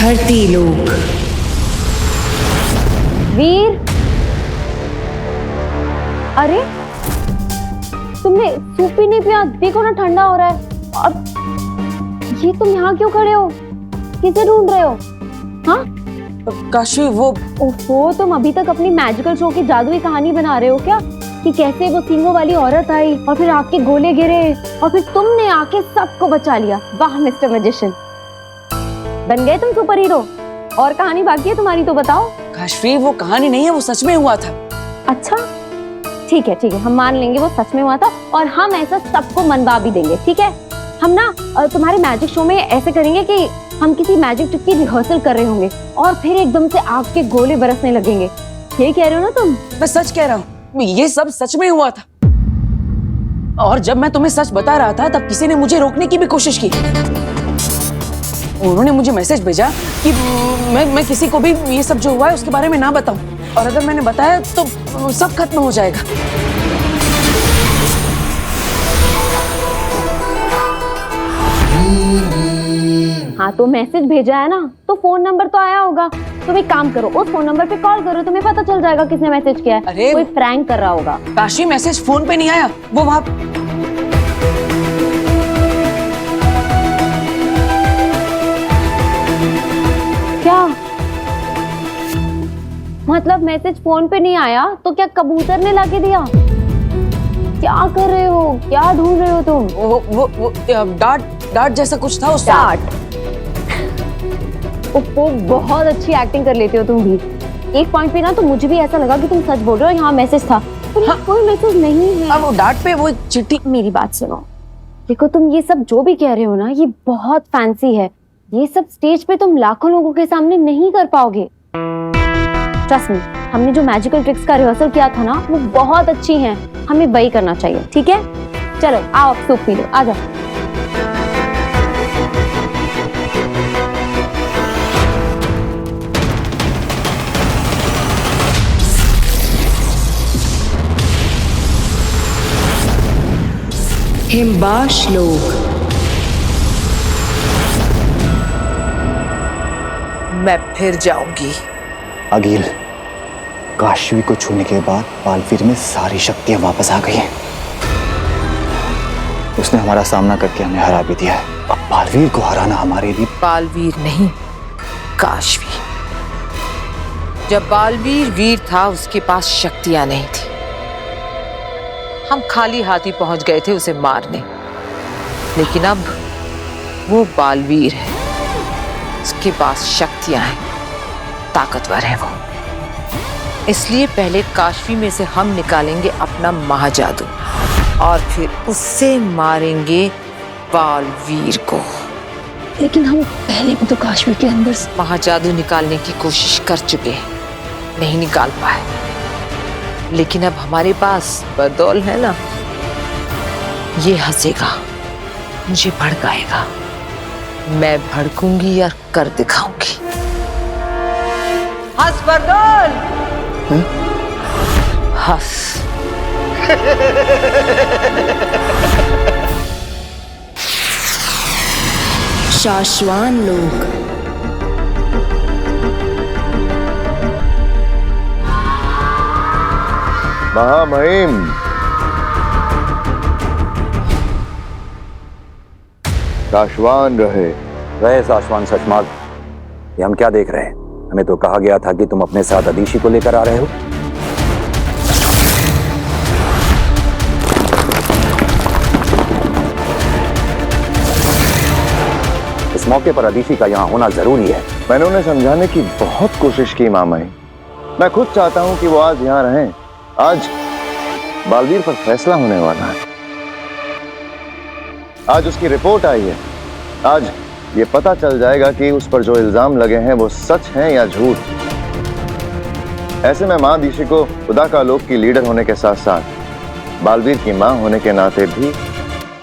धरती लोक। वीर, अरे तुमने सूप भी नहीं पिया? देखो ना ठंडा हो रहा है। और ये तुम यहाँ क्यों खड़े हो? किसे ढूंढ रहे हो? हाँ काशी वो ओहो, तुम अभी तक अपनी मैजिकल शो की जादुई कहानी बना रहे हो क्या? कि कैसे वो सींगों वाली औरत आई और फिर आग के गोले गिरे और फिर तुमने आके सबको बचा लिया। वाह मिस्टर मैजिशियन, बन गए तुम सुपर हीरो। और कहानी बाकी है तुम्हारी तो बताओ। काशी वो कहानी नहीं है, वो सच में हुआ था। अच्छा ठीक है हम मान लेंगे वो सच में हुआ था और हम ऐसा सबको मनवा भी देंगे। ठीक है, हम ना तुम्हारे मैजिक शो में ऐसे करेंगे कि हम किसी मैजिक ट्रिक की रिहर्सल कर रहे होंगे और फिर एकदम से आग के गोले बरसने लगेंगे। ये कह रहे हो ना तुम? मैं सच कह रहा हूँ, ये सब सच में हुआ था। और जब मैं तुम्हें सच बता रहा था तब किसी ने मुझे रोकने की भी कोशिश की। उन्होंने मुझे मैसेज भेजा कि मैं किसी को भी ये सब जो हुआ है उसके बारे में ना बताऊं, और अगर मैंने बताया तो सब खत्म हो जाएगा। हाँ तो मैसेज भेजा है ना, तो फोन नंबर तो आया होगा। तुम एक काम करो, उस फोन नंबर पे कॉल करो, तुम्हें पता चल जाएगा किसने मैसेज किया है। अरे कोई प्रैंक कर रहा होगा। काशी मैसेज फोन पे नहीं आया, वो वहां क्या मतलब? मैसेज फोन पे नहीं आया तो क्या कबूतर ने लाके दिया? क्या कर रहे हो? क्या ढूंढ रहे हो तुम? वो डार्ट जैसा कुछ था उस डार्ट। ओप्पो, बहुत अच्छी एक्टिंग कर लेते हो तुम भी। एक पॉइंट पे ना तो मुझे भी ऐसा लगा कि तुम सच बोल रहे हो। यहाँ मैसेज था, हाँ, कोई मैसेज नहीं है। अब वो डार्ट पे वो चिट्ठी। मेरी बात सुनो, देखो तुम ये सब जो भी कह रहे हो ना, ये बहुत फैंसी है। ये सब स्टेज पे तुम लाखों लोगों के सामने नहीं कर पाओगे। ट्रस्ट मी, हमने जो मैजिकल ट्रिक्स का रिहर्सल किया था ना, वो बहुत अच्छी हैं। हमें वही करना चाहिए। ठीक है, चलो आओ सूप पी लो, आ जाओ। हिमबाश लोक। मैं फिर जाऊंगी। अगिल, काशवी को छूने के बाद बालवीर में सारी शक्तियां वापस आ गई हैं। उसने हमारा सामना करके हमें हरा भी दिया है। अब बालवीर को हराना हमारे लिए। बालवीर नहीं, काशवी। जब बालवीर वीर था उसके पास शक्तियां नहीं थी। हम खाली हाथी पहुंच गए थे उसे मारने, लेकिन अब वो बालवीर है, उसके पास शक्तियां हैं, ताकतवर है वो। इसलिए पहले काशवी में से हम निकालेंगे अपना महाजादू और फिर उससे मारेंगे बालवीर को। लेकिन हम पहले भी तो काशवी के अंदर से महाजादू निकालने की कोशिश कर चुके हैं, नहीं निकाल पाए। लेकिन अब हमारे पास बदौल है ना, ये हंसेगा, मुझे भड़काएगा, मैं भड़कूंगी और कर दिखाऊंगी। हंस बरदौल, हंस। शाश्वान लोक। महामहिम, शाश्वान रहे शाश्वान सचमाग। ये हम क्या देख रहे हैं? हमें तो कहा गया था कि तुम अपने साथ अदीशी को लेकर आ रहे हो। इस मौके पर अदीशी का यहाँ होना जरूरी है। मैंने उन्हें समझाने की बहुत कोशिश की महामहिम। मैं खुद चाहता हूं कि वो आज यहाँ रहें। आज बालवीर पर फैसला होने वाला है। आज उसकी रिपोर्ट आई है। आज ये पता चल जाएगा कि उस पर जो इल्जाम लगे हैं वो सच हैं या झूठ। ऐसे में मां दीशी को खुदा का लोक की लीडर होने के साथ साथ बालवीर की मां होने के नाते भी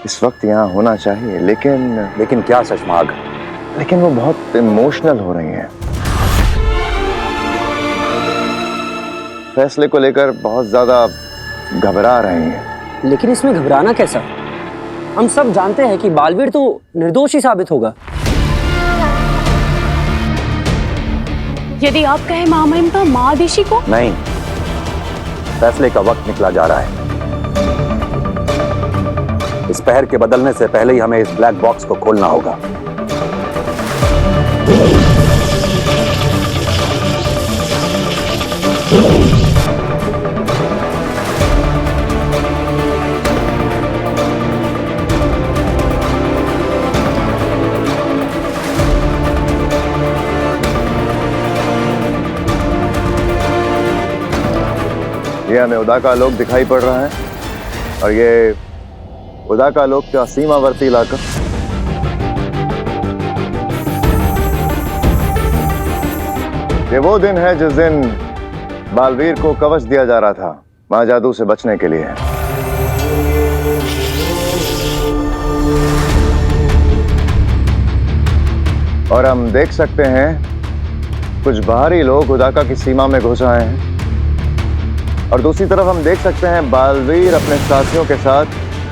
इस वक्त यहाँ होना चाहिए। लेकिन क्या सचमाग? लेकिन वो बहुत इमोशनल हो रही हैं। फैसले को लेकर बहुत ज्यादा घबरा रही हैं। लेकिन इसमें घबराना कैसा? हम सब जानते हैं कि बालवीर तो निर्दोष ही साबित होगा। यदि आप कहें महामहिम तो महादिशी को। नहीं, फैसले का वक्त निकला जा रहा है। इस पहर के बदलने से पहले ही हमें इस ब्लैक बॉक्स को खोलना होगा। ये हमें उदा का आलोक दिखाई पड़ रहा है और ये उदा का आलोक का सीमावर्ती इलाका। ये वो दिन है जिस दिन बालवीर को कवच दिया जा रहा था महाजादू से बचने के लिए। और हम देख सकते हैं कुछ बाहरी लोग उदाका की सीमा में घुस आए हैं और दूसरी तरफ हम देख सकते हैं बालवीर अपने साथियों के साथ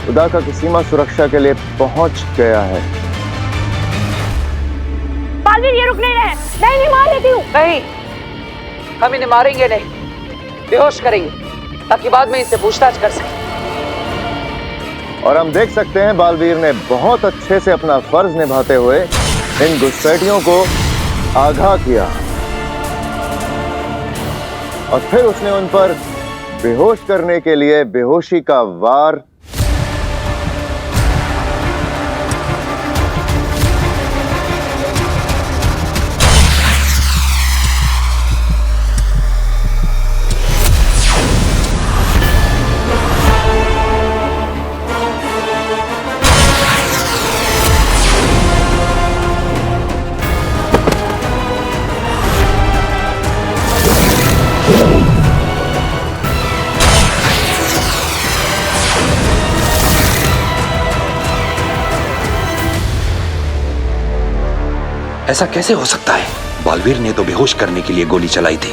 उदाका की सीमा सुरक्षा के लिए पहुंच गया है। बालवीर ये रुक नहीं रहे। नहीं मार देती हूँ। नहीं, हम इन्हें मारेंगे नहीं, बेहोश करेंगे ताकि बाद में इनसे पूछताछ कर सकें। और हम देख सकते हैं बालवीर ने बहुत अच्छे से अपना फर्ज निभाते हुए इन घुसपैठियों को आगाह किया और फिर उसने उन पर बेहोश करने के लिए बेहोशी का वार ऐसा कैसे हो सकता है? बालवीर ने तो बेहोश करने के लिए गोली चलाई थी।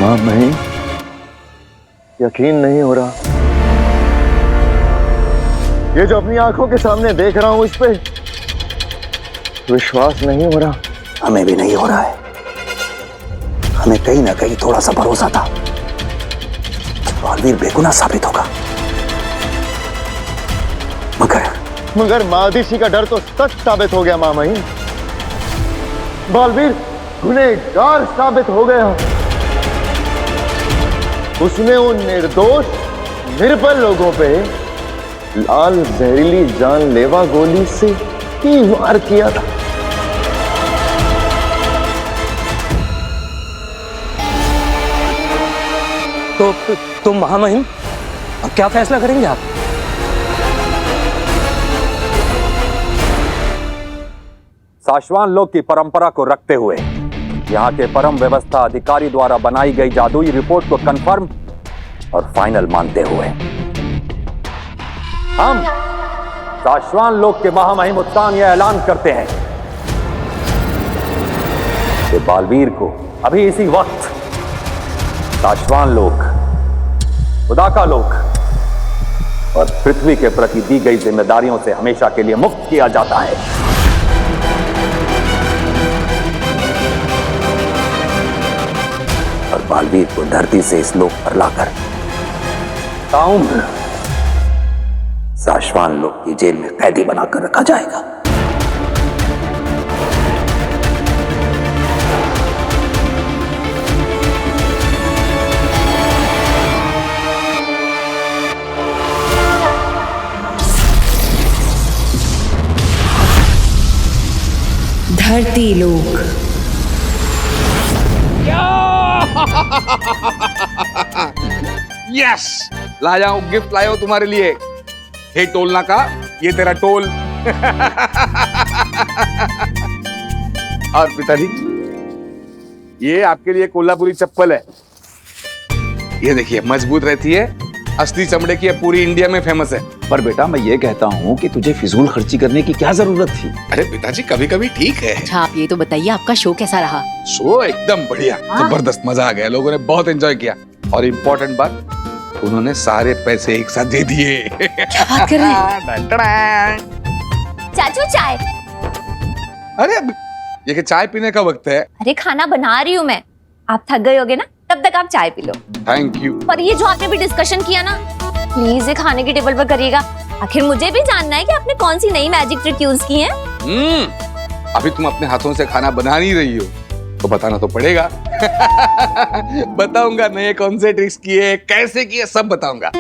मां नहीं, यकीन नहीं हो रहा। ये जो अपनी आंखों के सामने देख रहा हूं इस पे विश्वास नहीं हो रहा। हमें भी नहीं हो रहा है। हमें कहीं ना कहीं थोड़ा सा भरोसा था कि बालवीर बेगुनाह साबित होगा, मगर महादिशी का डर तो सच साबित हो गया। मामही, बालवीर गुनहगार साबित हो गया। उसने उन निर्दोष निर्बल लोगों पे लाल जहरीली जानलेवा गोली से ही वार किया था। तो महामहिम, अब क्या फैसला करेंगे आप? साशवान लोक की परंपरा को रखते हुए यहाँ के परम व्यवस्था अधिकारी द्वारा बनाई गई जादुई रिपोर्ट को कंफर्म और फाइनल मानते हुए हम साशवान लोक के महामहिम उत्तान यह ऐलान करते हैं कि बालवीर को अभी इसी वक्त साशवान लोक, उदाका लोक और पृथ्वी के प्रति दी गई जिम्मेदारियों से हमेशा के लिए मुक्त किया जाता है। और बालवीर को धरती से इस लोक पर लाकर ताउम्र साशवान लोक की जेल में कैदी बनाकर रखा जाएगा। धरती लोक। यस, लाया हूं, गिफ्ट लाया हूं तुम्हारे लिए। हे टोल नाका, ये तेरा टोल। और पिताजी, ये आपके लिए कोल्हापुरी चप्पल है। ये देखिए, मजबूत रहती है, असली चमड़े की है, पूरी इंडिया में फेमस है। पर बेटा मैं ये कहता हूँ कि तुझे फिजूल खर्ची करने की क्या जरूरत थी? अरे पिताजी कभी कभी ठीक है। अच्छा आप ये तो बताइए आपका शो कैसा रहा? शो एकदम बढ़िया, जबरदस्त, मजा आ गया, लोगों ने बहुत एंजॉय किया। और इम्पोर्टेंट बात, उन्होंने सारे पैसे एक साथ दे दिए। क्या बात कर रहे हैं? चाचू चाय। अरे ये कि चाय पीने का वक्त है। अरे खाना बना रही हूँ मैं, आप थक गए होगे ना, तब तक आप चाय पी लो। Thank you. पर ये जो आपने भी डिस्कशन किया ना, प्लीज ये खाने की टेबल पर करिएगा। आखिर मुझे भी जानना है कि आपने कौन सी नई मैजिक ट्रिक यूज की है। अभी तुम अपने हाथों से खाना बना नहीं रही हो तो बताना तो पड़ेगा। बताऊंगा नए कौन से ट्रिक्स किए, कैसे किए, सब बताऊंगा।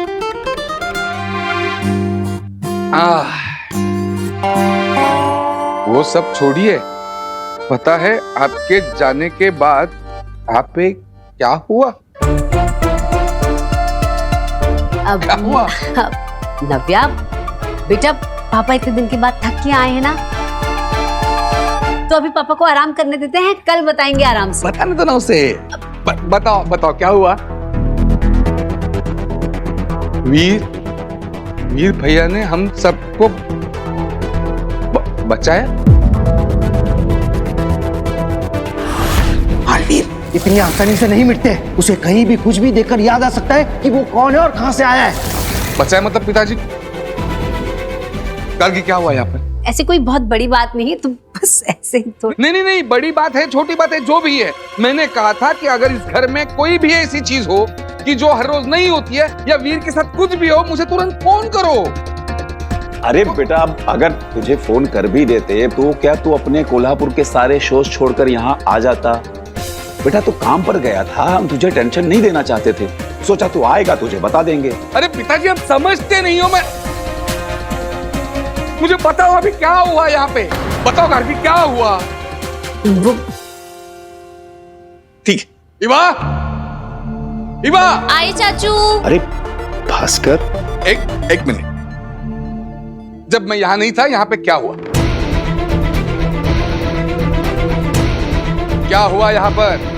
वो सब छोड़िए, पता है आपके जाने के बाद आप पे क्या हुआ? अब क्या हुआ? नव्या बेटा, पापा इतने दिन के बाद थक के आए हैं ना, तो अभी पापा को आराम करने देते हैं, कल बताएंगे आराम से। बताने दो ना उसे। बताओ बताओ क्या हुआ? वीर भैया ने हम सबको बचाया। वीर इतनी आसानी से नहीं मिटते, उसे कहीं भी कुछ भी देखकर याद आ सकता है कि वो कौन है और कहां से आया है। बचाया मतलब पिताजी? कल की क्या हुआ यहाँ पर? ऐसी कोई बहुत बड़ी बात नहीं, तुम बस ऐसे ही थोड़ा। नहीं, बड़ी बात है, छोटी बात है, जो भी है। मैंने कहा था कि अगर इस घर में कोई भी ऐसी चीज हो कि जो हर रोज नहीं होती है, या वीर के साथ कुछ भी हो, मुझे तुरंत फोन करो। अरे बेटा अगर तुझे फोन कर भी देते तो क्या तू अपने कोल्हापुर के सारे शोज छोड़कर यहाँ आ जाता? बेटा तू काम पर गया था, हम तुझे टेंशन नहीं देना चाहते थे, सोचा तू आएगा तुझे बता देंगे। अरे पिताजी आप समझते नहीं हो। मुझे बताओ अभी क्या हुआ यहाँ पे, बताओ घर भी क्या हुआ? वो ठीक है। इवा आई चाचू। अरे भास्कर, एक मिनट, जब मैं यहाँ नहीं था यहाँ पे क्या हुआ? क्या हुआ यहाँ पर?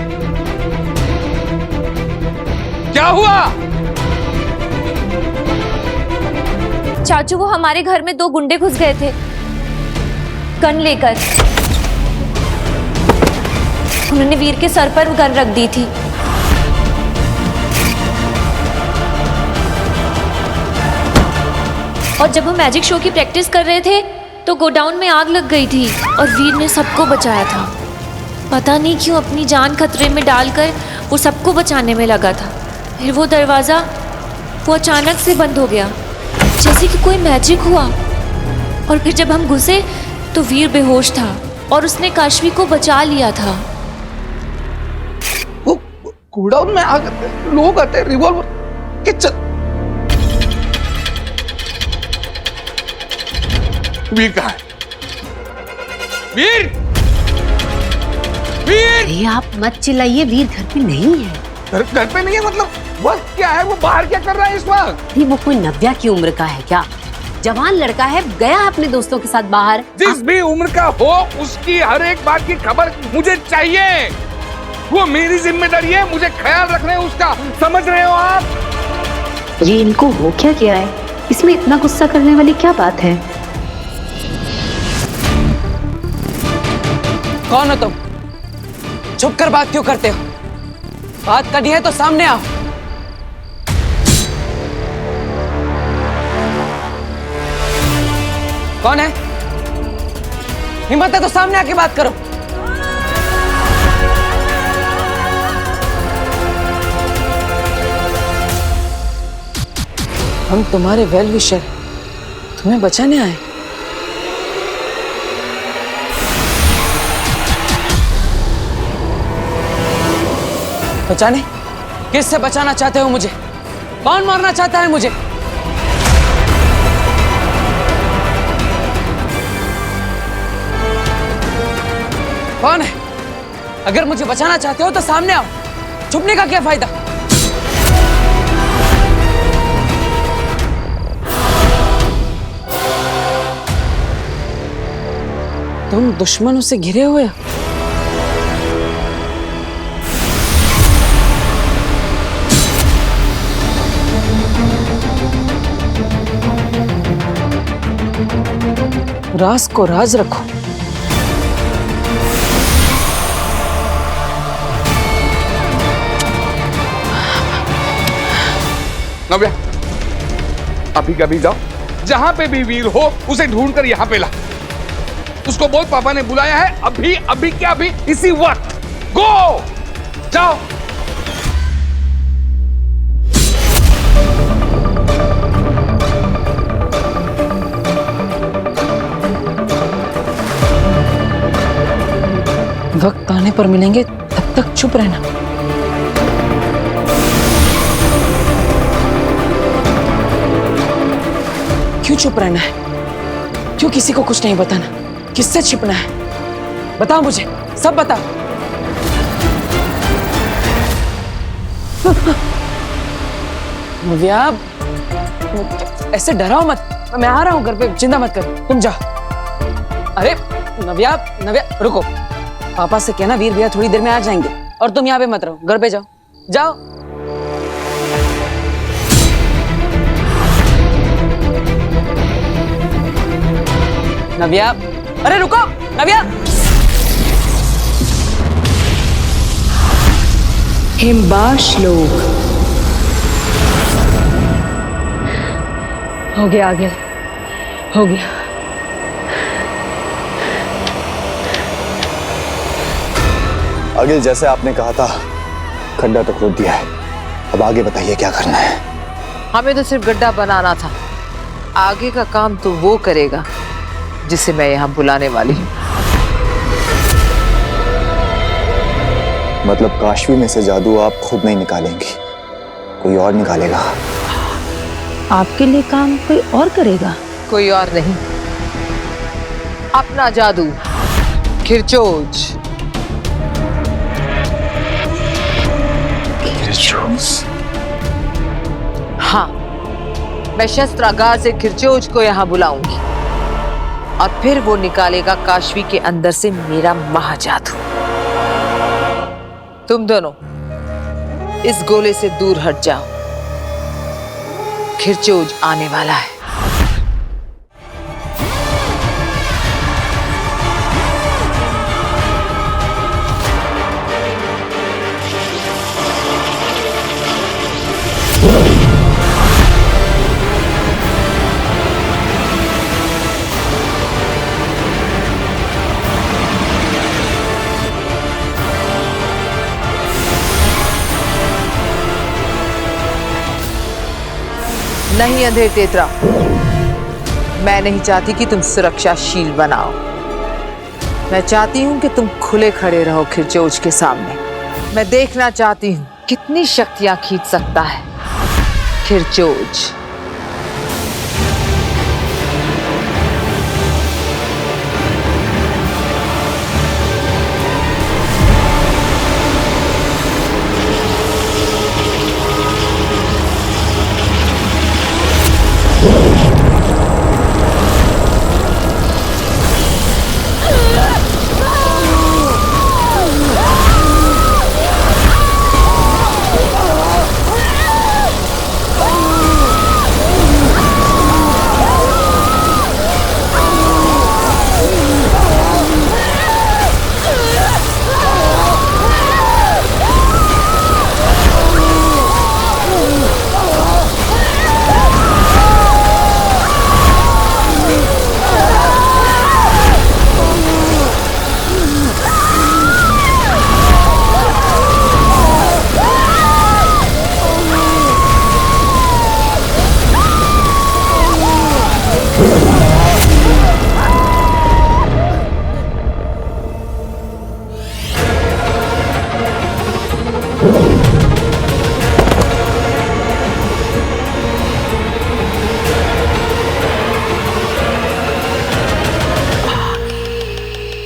क्या हुआ? चाचू वो हमारे घर में 2 गुंडे घुस गए थे गन लेकर। उन्होंने वीर के सर पर गन रख दी थी। और जब हम मैजिक शो की प्रैक्टिस कर रहे थे तो गोडाउन में आग लग गई थी और वीर ने सबको बचाया था। पता नहीं क्यों अपनी जान खतरे में डालकर वो सबको बचाने में लगा था। फिर वो दरवाज़ा वो अचानक से बंद हो गया, जैसे कि कोई मैजिक हुआ। और फिर जब हम घुसे तो वीर बेहोश था और उसने काशवी को बचा लिया था। वो गोडाउन में आग, लोग आते, रिवॉल्वर के वीर कहाँ है? वीर! अरे आप मत चिल्लाइए, वीर घर पे नहीं है। घर पे नहीं है मतलब वक्त क्या है? वो बाहर क्या कर रहा है इस वक्त? वो कोई नव्या की उम्र का है क्या? जवान लड़का है, गया अपने दोस्तों के साथ बाहर। जिस भी उम्र का हो उसकी हर एक बात की खबर मुझे चाहिए। वो मेरी जिम्मेदारी है, मुझे ख्याल रखना है उसका, समझ रहे हो आप? ये इनको हो क्या गया है? इसमें इतना गुस्सा करने वाली क्या बात है? कौन हो तुम? छुप कर बात क्यों करते हो? बात करनी है तो सामने आओ। कौन है? हिम्मत है तो सामने आके बात करो। हम तुम्हारे वेल विशर, तुम्हें बचाने आए। बचाने? किससे बचाना चाहते हो मुझे? कौन मारना चाहता है मुझे? कौन है? अगर मुझे बचाना चाहते हो तो सामने आओ, छुपने का क्या फायदा? तुम दुश्मनों से घिरे हुए हो। राज को राज रखो। नव्या, अभी कभी जाओ, जहां पे भी वीर हो उसे ढूंढ कर यहां पे ला। उसको बोल पापा ने बुलाया है, अभी अभी क्या अभी, इसी वक्त। गो, जाओ। वक्त आने पर मिलेंगे, तब तक चुप रहना। क्यों चुप रहना है? क्यों किसी को कुछ नहीं बताना? किससे छिपना है? बताओ मुझे, सब बताओ। नव्या, ऐसे डराओ मत। मैं आ रहा हूं घर पे, चिंता मत कर, तुम जाओ। अरे नव्या, नव्या रुको। पापा से कहना वीर भैया थोड़ी देर में आ जाएंगे, और तुम यहाँ पे मत रहो, घर पे जाओ। जाओ। नव्या, अरे रुको नव्या। हिमबा श्लोक हो गया, आगे हो गया। अगिल, जैसे आपने कहा था, खड्डा तो खोद दिया है, अब आगे बताइए क्या करना है। हमें तो सिर्फ गड्ढा बनाना था, आगे का काम तो वो करेगा जिसे मैं यहाँ बुलाने वाली हूँ। मतलब काशवी में से जादू आप खुद नहीं निकालेंगी, कोई और निकालेगा? आपके लिए काम कोई और करेगा? कोई और नहीं, अपना जादू खिरचोज। हाँ, मैं शस्त्रागार से खिरचोज को यहाँ बुलाऊंगी और फिर वो निकालेगा काशवी के अंदर से मेरा महाजादू। तुम दोनों इस गोले से दूर हट जाओ, खिरचोज आने वाला है। नहीं अंधेर तेतरा, मैं नहीं चाहती कि तुम सुरक्षाशील बनाओ। मैं चाहती हूं कि तुम खुले खड़े रहो खिरचोज के सामने। मैं देखना चाहती हूं कितनी शक्तियां खींच सकता है खिरचोज।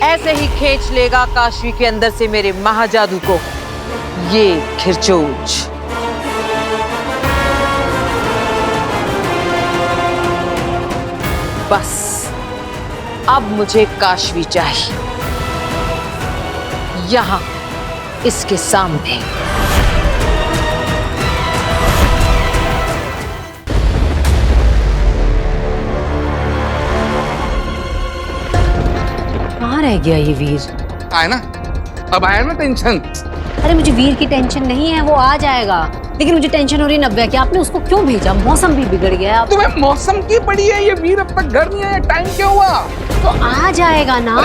ऐसे ही खींच लेगा काशवी के अंदर से मेरे महाजादू को ये खिरचोज। बस अब मुझे काशवी चाहिए, यहां इसके सामने। रह गया ये वीर? आया ना, अब आया ना टेंशन। अरे मुझे वीर की टेंशन नहीं है, वो आ जाएगा, लेकिन मुझे टेंशन हो रही नव्या की। आपने उसको क्यों भेजा? मौसम भी बिगड़ गया अब। तुम्हें मौसम की पड़ी है? ये वीर अब तक घर नहीं आया, टाइम क्या हुआ? तो आ जाएगा ना।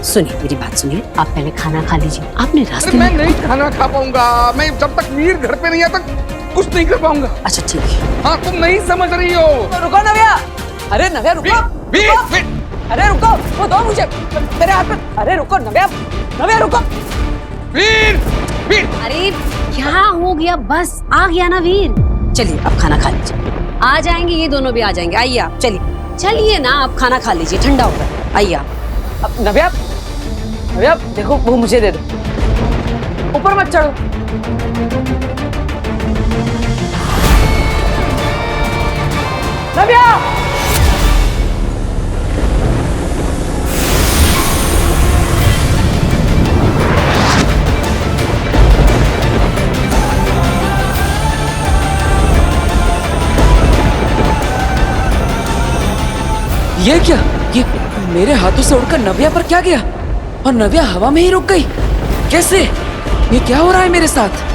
सुनिए मेरी बात सुनिए, आप पहले खाना खा लीजिए। आपने रास्ते अरे मैं में नहीं खाना खा पाऊंगा, मैं जब तक वीर घर पे नहीं आता कुछ नहीं कर पाऊंगा। अच्छा ठीक है। हाँ तुम नहीं समझ रही हो। रुको नव्या, अरे नव्या रुको, वीर, रुको। वीर, अरे रुको, वो दो मुझे मेरे हाथ में। अरे रुको नव्या, नव्या रुको। वीर, वीर। अरे क्या हो गया? बस आ गया ना वीर। चलिए अब खाना खा लीजिए, आ जाएंगे ये दोनों भी आ जाएंगे। आइए आप, चलिए चलिए ना, आप खाना खा लीजिए, ठंडा होगा। आइए आप। अब नव्या, नव्या देखो वो मुझे दे दो, ऊपर मत चढ़ो। नव्या, ये क्या? ये मेरे हाथों से उड़कर नव्या पर क्या गया और नव्या हवा में ही रुक गई? कैसे? ये क्या हो रहा है मेरे साथ?